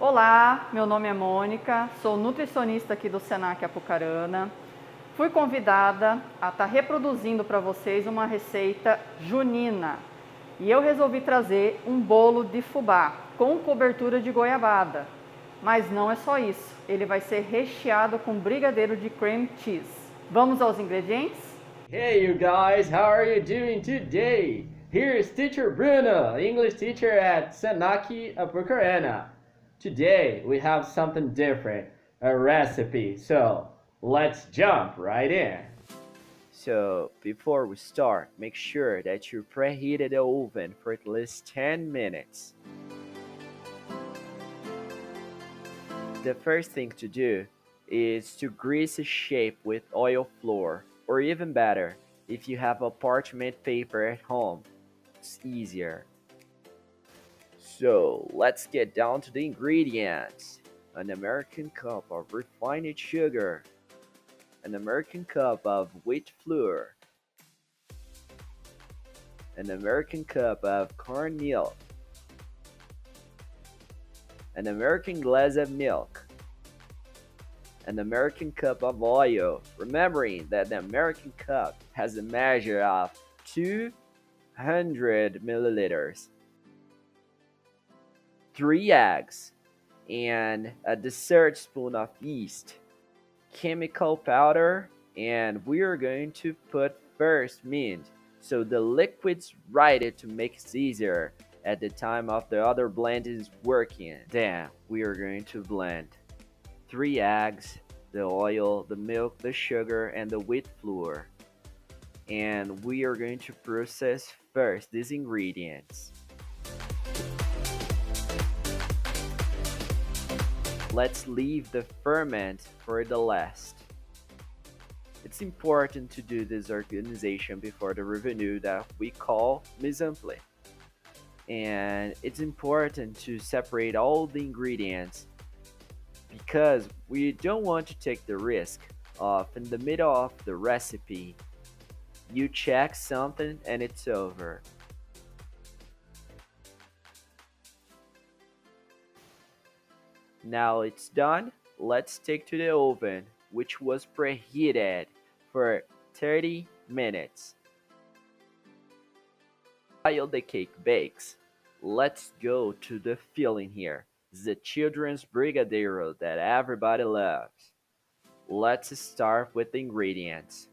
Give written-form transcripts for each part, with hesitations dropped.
Olá, meu nome é Mônica, sou nutricionista aqui do Senac Apucarana. Fui convidada a estar reproduzindo para vocês uma receita junina e eu resolvi trazer um bolo de fubá com cobertura de goiabada. Mas não é só isso, ele vai ser recheado com brigadeiro de cream cheese. Vamos aos ingredientes? Hey you guys, how are you doing today? Here's teacher Bruno, English teacher at Senaki Apucarana. Today we have something different, a recipe, so let's jump right in. So, before we start, make sure that you preheated the oven for at least 10 minutes. The first thing to do is to grease a shape with oil flour, or even better, if you have a parchment paper at home, it's easier. So, let's get down to the ingredients. An American cup of refined sugar, an American cup of wheat flour, an American cup of corn milk, an American glass of milk, an American cup of oil, remembering that the American cup has a measure of 200 milliliters, 3 eggs, and a dessert spoon of yeast, chemical powder, and we are going to put first mint, so the liquid's ready to make it easier at the time of the other blend is working. Then we are going to blend 3 eggs, the oil, the milk, the sugar, and the wheat flour. And we are going to process first these ingredients. Let's leave the ferment for the last. It's important to do this organization before the revenue that we call mise en place. And it's important to separate all the ingredients because we don't want to take the risk of in the middle of the recipe you check something and it's over. Now it's done, let's take to the oven, which was preheated for 30 minutes. While the cake bakes, let's go to the filling here. The children's brigadeiro that everybody loves. Let's start with the ingredients.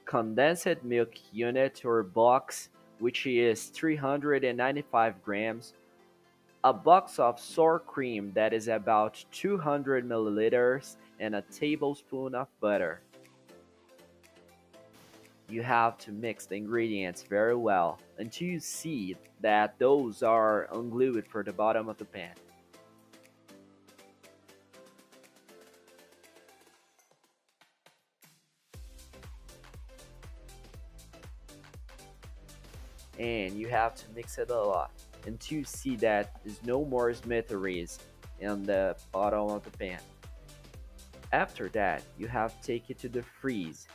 Condensed milk unit or box, which is 395 grams. A box of sour cream that is about 200 milliliters, and a tablespoon of butter. You have to mix the ingredients very well until you see that those are unglued for the bottom of the pan. And you have to mix it a lot until you see that there's no more smithereens in the bottom of the pan. After that, you have to take it to the freeze.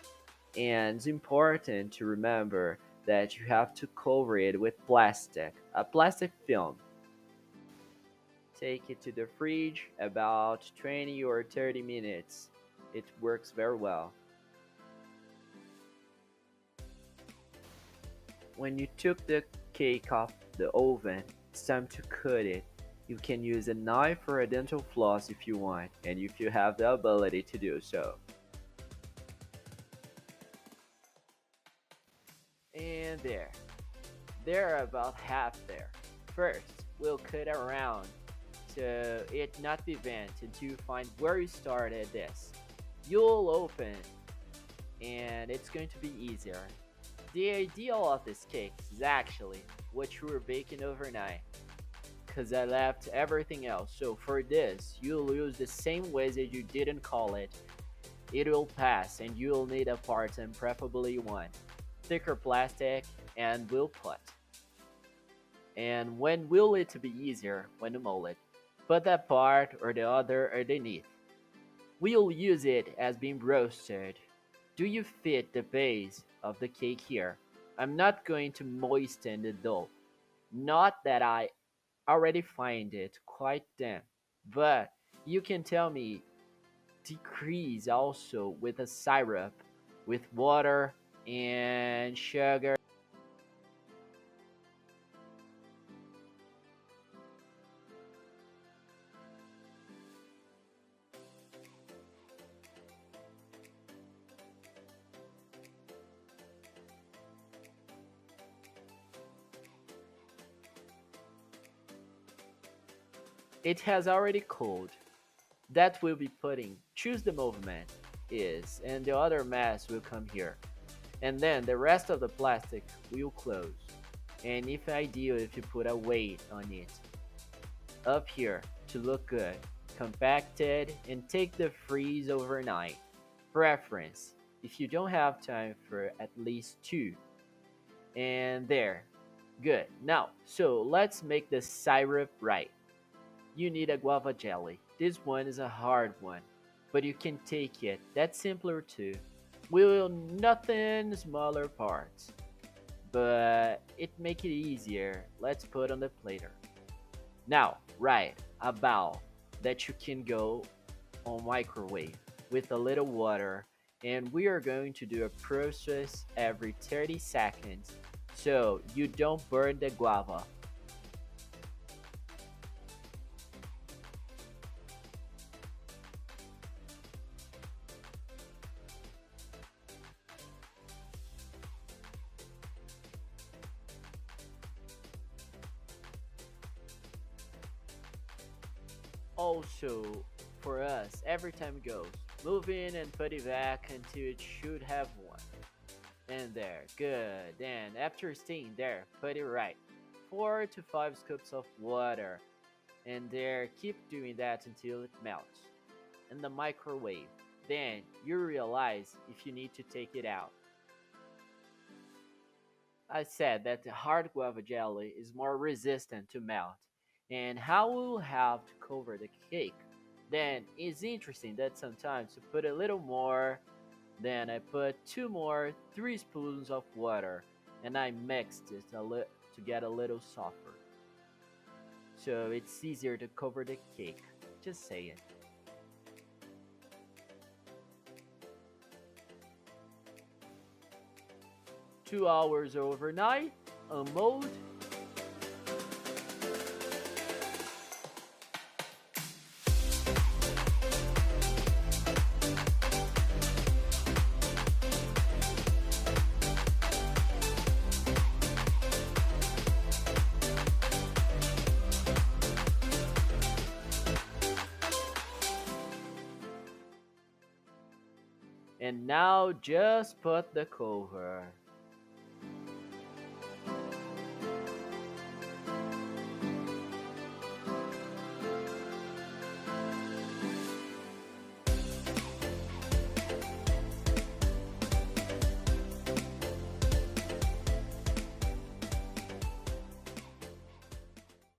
And it's important to remember that you have to cover it with plastic, a plastic film. Take it to the fridge about 20 or 30 minutes. It works very well. When you took the cake off the oven, it's time to cut it. You can use a knife or a dental floss if you want, and if you have the ability to do so. And there. They're about half there. First, we'll cut around so it not be bent until you find where you started this. You'll open and it's going to be easier. The ideal of this cake is actually what you were baking overnight, because I left everything else. So for this, you'll use the same ways that you didn't call it. It will pass and you'll need a part, and preferably one. Thicker plastic and we'll put. And when will it be easier? When to mold it. Put that part or the other underneath. We'll use it as being roasted. Do you fit the base of the cake here? I'm not going to moisten the dough. Not that I already find it quite damp. But you can tell me decrease also with a syrup, with water and sugar. It has already cooled. That will be putting, choose the movement is, and the other mass will come here. And then the rest of the plastic will close. And if ideal, if you put a weight on it up here to look good, compacted, and take the freeze overnight. Preference if you don't have time for at least 2. And there, good. Now, so let's make the syrup right. You need a guava jelly. This one is a hard one, but you can take it. That's simpler too. We will nothing smaller parts, but it make it easier. Let's put on the plater. Now, right, a bowl that you can go on microwave with a little water, and we are going to do a process every 30 seconds so you don't burn the guava. Also, for us, every time it goes, move in and put it back until it should have one. And there, good. Then, after staying there, put it right. 4 to 5 scoops of water. And there, keep doing that until it melts. In the microwave. Then, you realize if you need to take it out. I said that the hard guava jelly is more resistant to melt, and how we will have to cover the cake. Then it's interesting that sometimes you put a little more, then I put 2 more 3 spoons of water, and I mixed it to get a little softer. So it's easier to cover the cake. Just say it. 2 hours overnight, unmold. And now just put the cover.